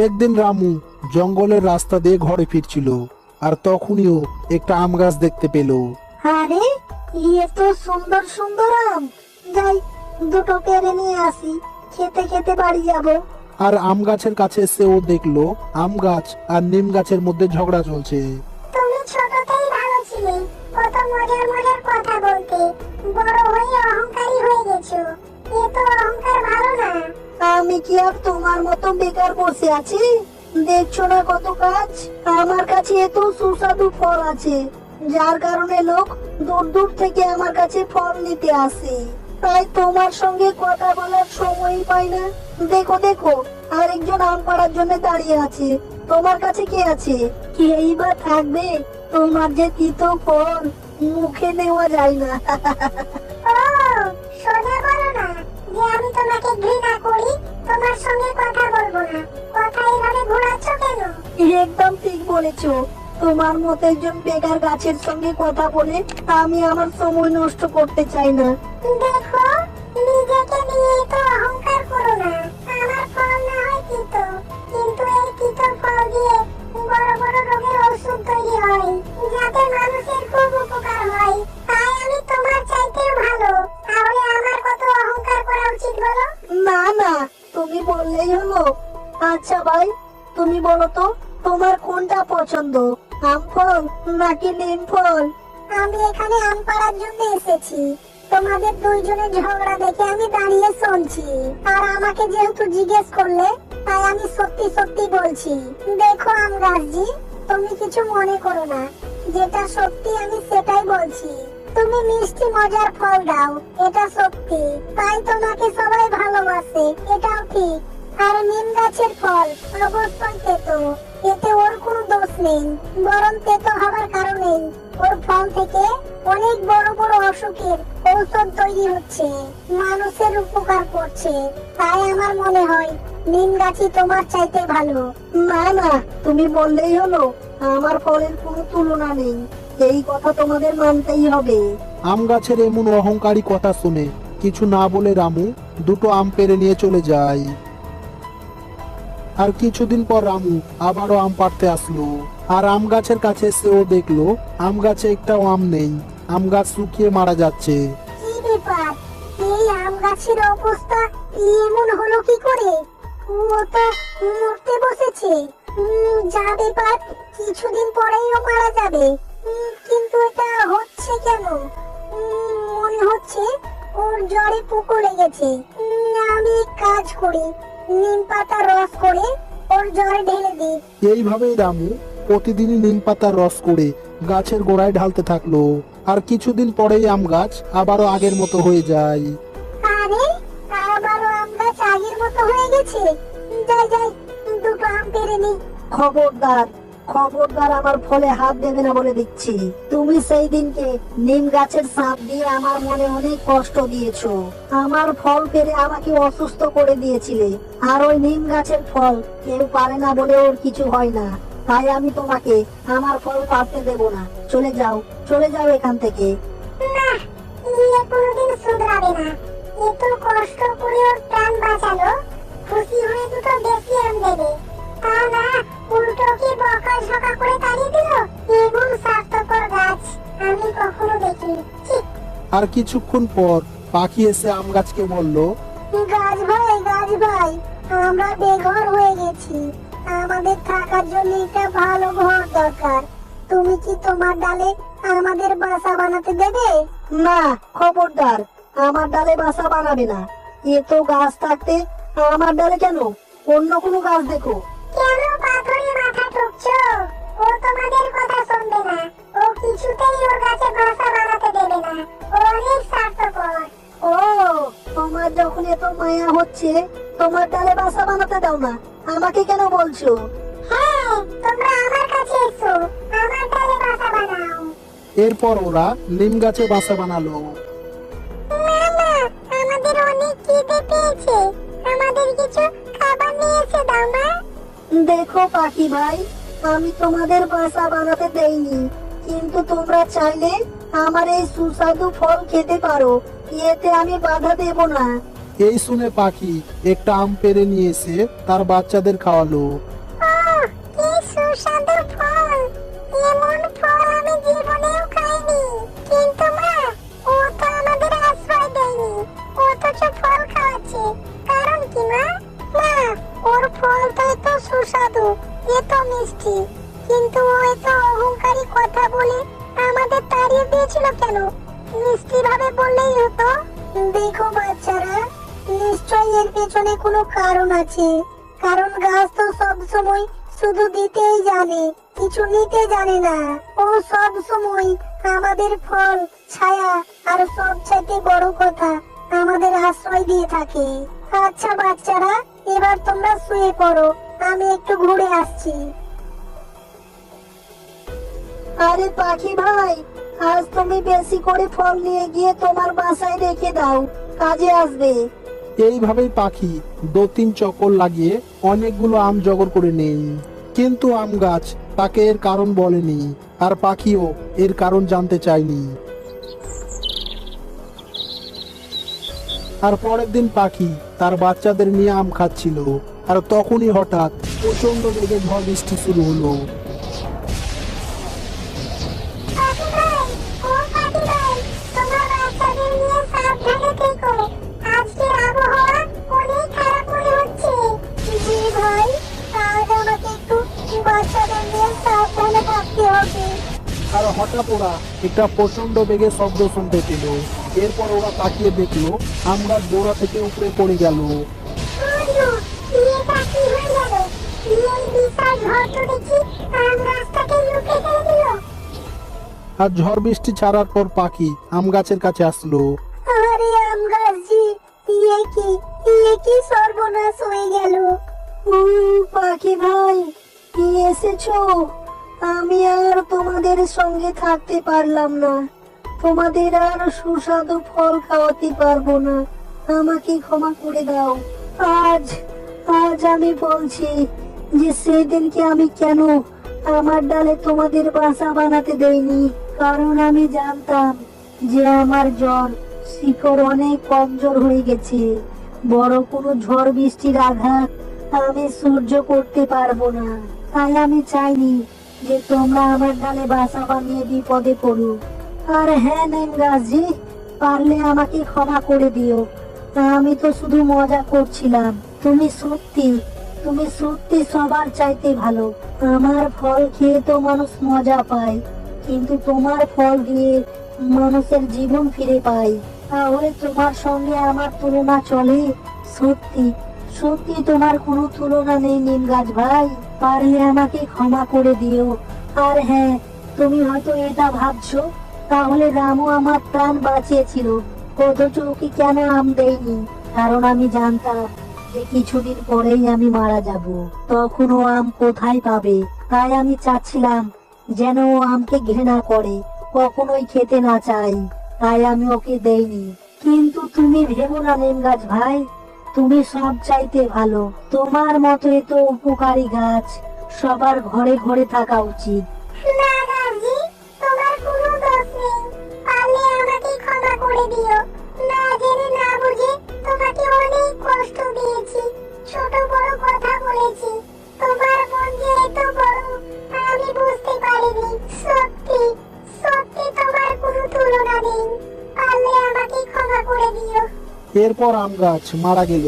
একদিন রামু জঙ্গলের রাস্তা দিয়ে ঘরে ফিরছিল, আর তখনইও একটা আম গাছ দেখতে পেল। আরে ইয়ে তো সুন্দর সুন্দর আম, যাই দুটো পেরে নিয়ে আসি, খেতে খেতে বাড়ি যাব। আর আম গাছের কাছে এসে ও দেখলো আম গাছ আর নিম গাছের মধ্যে ঝগড়া চলছে। তুমি ছোটতেই ভালো ছিলে, কত মজার মজার কথা বলতে, বড় হয়ে অহংকারী হয়ে গেছো। এ তো অহংকার ভালো না। আমি কি আর তোমার মতো বেকার বসে আছি? দেখছো না কত কাজ? আমার কাছে এত সুস্বাদু ফল আছে, যার কারণে লোক দূর দূর থেকে আমার কাছে ফল নিতে আসে। তাই তোমার সঙ্গে কথা বলার সময়ই পাই না। দেখো দেখো, আরেকজন আম পাড়ার জন্য দাঁড়িয়ে আছে। তোমার কাছে কে আছে? কেই বা থাকবে? তোমার যে তিতো ফল মুখে নেওয়া যায় না। ও সোজা বলো না যে আমি তোমাকে ঘৃণা করি, তোমার সঙ্গে কথা বলবো না। কথা এইভাবে ঘোরাচ্ছ কেন? একদম ঠিক বলেছো। তোমার মতো একজন বেকার গাছের সঙ্গে কথা বলে আমি আমার সময় নষ্ট করতে চাই না। দেখো, নিজেকে নিয়ে তো অহংকার করো না। আমার ফল না হয় তিতো, কিন্তু এই তিতো ফল দিয়ে বড় বড় রোগের ওষুধ তৈরি হয়, যাতে মানুষের খুব উপকার হয়। তাই আমি তোমার চাইতেও ভালো। তাহলে আমার কত অহংকার করা উচিত বলো? না না, তুমি বললেই হলো। আচ্ছা ভাই, তুমি বলো তো তোমার কোনটা পছন্দ, আম ফল নাকি নিম ফল? আমি এখানে আম পাড়ার জন্য এসেছি। তোমাদের দুইজনের ঝগড়া দেখে আমি দাঁড়িয়ে শুনছি, আর আমাকে যেহেতু জিজ্ঞেস করলে তাই আমি সত্যি সত্যি বলছি। দেখো আম গাছজি, তুমি কিছু মনে করো না, যেটা সত্যি আমি সেটাই বলছি। তুমি মিষ্টি মজার ফল দাও, এটা সত্যি, তাই তোমাকে সবাই ভালোবাসে, এটাও ঠিক। আর নিম গাছের ফল অবশ্যই তেতো, এতে ওর কোনো দোষ নেই, বরং তেতো হবার কারণেই ওর ফল থেকে অনেক বড় বড় অসুখের ঔষধ তৈরি হচ্ছে, মানুষের উপকার করছে। তাই আমার মনে হয় নিম গাছই তোমার চাইতে ভালো। না না, তুমি বললেই হলো, আমার ফলের কোনো তুলনা নেই, এই কথা তোমাদের মানতেই হবে। আম গাছের এমন অহংকারী কথা শুনে কিছু না বলে রামু দুটো আম পেড়ে নিয়ে চলে যায়। আর কিছুদিন পর রামু আবারও আম পাড়তে আসলো, আর আম গাছের কাছে এসে ও দেখলো আম গাছে একটাও আম নেই, আম গাছ শুকিয়ে মারা যাচ্ছে। কি ব্যাপার, এই আম গাছের অবস্থা এমন হলো কি করে? ও তো মরতে বসেছে। যা ব্যাপার, কিছুদিন পরেই ও মারা যাবে। কিন্তু এটা হচ্ছে কেন? মনে হচ্ছে ওর জ্বরে পোকা লেগেছে। আমি এক কাজ করি, নিম পাতার রস করে ওর জ্বরে ঢেলে দিই। এইভাবেই রামু প্রতিদিনই নিম পাতার রস করে গাছের গোড়ায় ঢালতে থাকলো, আর কিছুদিন পরেই আম গাছ আবারও আগের মতো হয়ে যায়। আরে আবারও আম গাছ আগের মতো হয়ে গেছে। যাই যাই, দুটো আম পেড়ে নি। খবরদার খবরদার, আমার ফলে হাত দেবে না বলে দিচ্ছি। তুমি সেই দিনকে নিম গাছের সাপ দিয়ে আমার মনে অনেক কষ্ট দিয়েছো, আমার ফল পেরে আমাকে অসুস্থ করে দিয়েছিলে। আর ওই নিম গাছের ফল কেউ পারে না বলে ওর কিছু হয় না, তাই আমি তোমাকে আমার ফল পাড়তে দেব না। চলে যাও, চলে যাও এখান থেকে। না, ইয়ে কোনোদিন শুধরাবে না। এত কষ্ট করে ওর প্রাণ বাঁচালো, খুশি হয়ে দুটো বেশি আম দেবে, তা না উল্টো কি বকাঝকা করে তাড়িয়ে দিল। এমন স্বার্থপর গাছ আমি কখনো দেখিনি। আর কিছুক্ষণ পর পাখি এসে আম গাছকে বলল, গাছ ভাই, আমরা বেঘর হয়ে গেছি, আমাদের থাকার জন্য একটা ভালো ঘর দরকার। তুমি কি তোমার ডালে আমাদের বাসা বানাতে দেবে? না, খবরদার, আমার ডালে বাসা বানাবে না। এ তো গাছ থাকতে আমার ডালে কেন? অন্য কোনো গাছ দেখো। কেন পাথরে মাথা ঠুকছো? ও তোমাদের কথা শুনবে না, ও কিছুতেই ওর গাছে বাসা বানাতে দেবে না, ও অনেক স্বার্থপর। ও, তোমার যখন এত মায়া হচ্ছে, তোমার ডালে বাসা বানাতে দাও না, আমাকে কেন বলছো? হ্যাঁ, তোমরা আমার কাছে এসো, আমার ডালে বাসা বানাও। এরপর ওরা নিম গাছে বাসা বানালো। মামা, আমাদের অনেক খিদে পেয়েছে, আমাদের কিছু খাবার নিয়ে এসে দাও না। দেখো পাখি ভাই, আমি তোমাদের বাসা বানাতে দেইনি, কিন্তু তোমরা চাইলে আমার এই সুস্বাদু ফল খেতে পারো, এতে আমি বাধা দেব না। এই শুনে পাখি একটা আম পেড়ে নিয়ে এসে তার বাচ্চাদের খাওয়ালো। আহ, কি সুস্বাদু ফল! এমন ফল আমি জীবনেও খাইনি। কিন্তু মা, ও তো আমাদের আশ্রয় দেয়নি, অথচ ফল খাওয়াচ্ছে। কারণ কি মা? মা, ওর ফল তো এত সুস্বাদু, এত মিষ্টি, কিন্তু ও এত অহংকারী কথা বলে আমাদের তাড়িয়ে দিয়েছিল কেন? মিষ্টি ভাবে বললেই হতো। দেখো বাচ্চারা, নিশ্চয়ই এর পেছনে কোনো কারণ আছে। কারণ গাছ তো সব সময় শুধু দিতেই জানে, কিছু নিতে জানে না। ও সব সময় আমাদের ফল, ছায়া আর সবচাইতে বড় কথা আমাদের আশ্রয় দিয়ে থাকে। আচ্ছা বাচ্চারা, এবার তোমরা শুয়ে পড়ো, আমি একটু ঘুরে আসছি। আরে পাখি ভাই, আজ তুমি বেশি করে ফল নিয়ে গিয়ে তোমার বাসায় রেখে দাও, কাজে আসবে। এইভাবেই পাখি 2-3 চক্কর লাগিয়ে অনেকগুলো আম জোগাড় করে নেই। কিন্তু আম গাছ তাকে এর কারণ বলেনি, আর পাখিও এর কারণ জানতে চায়নি। আর পরের দিন পাখি তার বাচ্চাদের নিয়ে আম খাচ্ছিল, আর তখনই হঠাৎ প্রচন্ড বেগে ঝড় বৃষ্টি শুরু হলো। পাখি ভাই, ও পাখি ভাই, তোমার বাচ্চাদের নিয়ে সাবধানে থেকো। আজকের আবহাওয়া অনেক খারাপ মনে হচ্ছে। জি ভাই, আজ আমাকে একটু বাচ্চাদের নিয়ে সাবধানে থাকতে হবে। আর হঠাৎ ওরা একটা প্রচন্ড বেগে শব্দ শুনতে পেল। এরপর ওরা তাকিয়ে দেখলো আম গাছ গোড়া থেকে উপরে পড়ে গেল। বন্ধু, এটা কি হয়ে গেল? এই বিশাল ঝড় তো দেখি আম গাছটাকে লুটে ফেলে দিল। আর ঝড় বৃষ্টি ছাড়ার পর পাখি আম গাছের কাছে আসলো। আরে আম গাছজি, ইয়ে কি সর্বনাশ হয়ে গেল। পাখি ভাই, কি এসেছো? আমি আর তোমাদের সঙ্গে থাকতে পারলাম না, তোমাদের আর সুস্বাদু ফল খাওয়াতে পারবো না। আমাকে ক্ষমা করে দাও। আজ আজ আমি বলছি যে সেদিনকে আমি কেন আমার ডালে তোমাদের বাসা বানাতে দেইনি, কারণ আমি জানতাম যে আমার জ্বর শিকড় অনেক কমজোর হয়ে গেছে। বড় কোনো ঝড় বৃষ্টির আঘাত আমি সহ্য করতে পারবো না। তাই আমি চাইনি যে তোমরা আমার ডালে বাসা বানিয়ে বিপদে পড়ো। আর হ্যাঁ নিম গাছজি, পারলে আমাকে ক্ষমা করে দিও। আমি তো শুধু মজা করছিলাম। তুমি সত্যি সবার চাইতে ভালো। আমার ফল খেয়ে তো মানুষ মজা পায়, কিন্তু তোমার ফল দিয়ে মানুষের জীবন ফিরে পায়। তাহলে তোমার সঙ্গে আমার তুলনা চলে? সত্যি সত্যি তোমার কোনো তুলনা নেই নিম গাছ ভাই। পারলে আমাকে ক্ষমা করে দিও। আর হ্যাঁ, তুমি হয়তো এটা ভাবছো, তাহলে রামু আমার প্রাণ বাঁচিয়েছিল, অথচ ওকে কেন আম দেয়নি? কারণ আমি জানতাম যে কিছুদিন পরেই আমি মারা যাব, তখন ও আম কোথায় পাবে? তাই আমি চাচ্ছিলাম যেন ও আমকে ঘৃণা করে, কখনোই খেতে না চাই। তাই আমি ওকে দেইনি। কিন্তু তুমি ভেবো না নিম গাছ ভাই, তুমি সব চাইতে ভালো। তোমার মতো এত উপকারী গাছ সবার ঘরে ঘরে থাকা উচিত। না গাছজি, তোমার কোনো দোষ নেই। পারলে আমাকে ক্ষমা করে দিও। না জেনে না বুঝে তোমাকে অনেক কষ্ট দিয়েছি, ছোট বড় কথা বলেছি। তোমার মন যে এত বড় আমি বুঝতে পারিনি। সত্যি সত্যি তোমার কোনো তুলনা নেই। পারলে আমাকে ক্ষমা করে দিও। এরপর আম গাছ মারা গেল।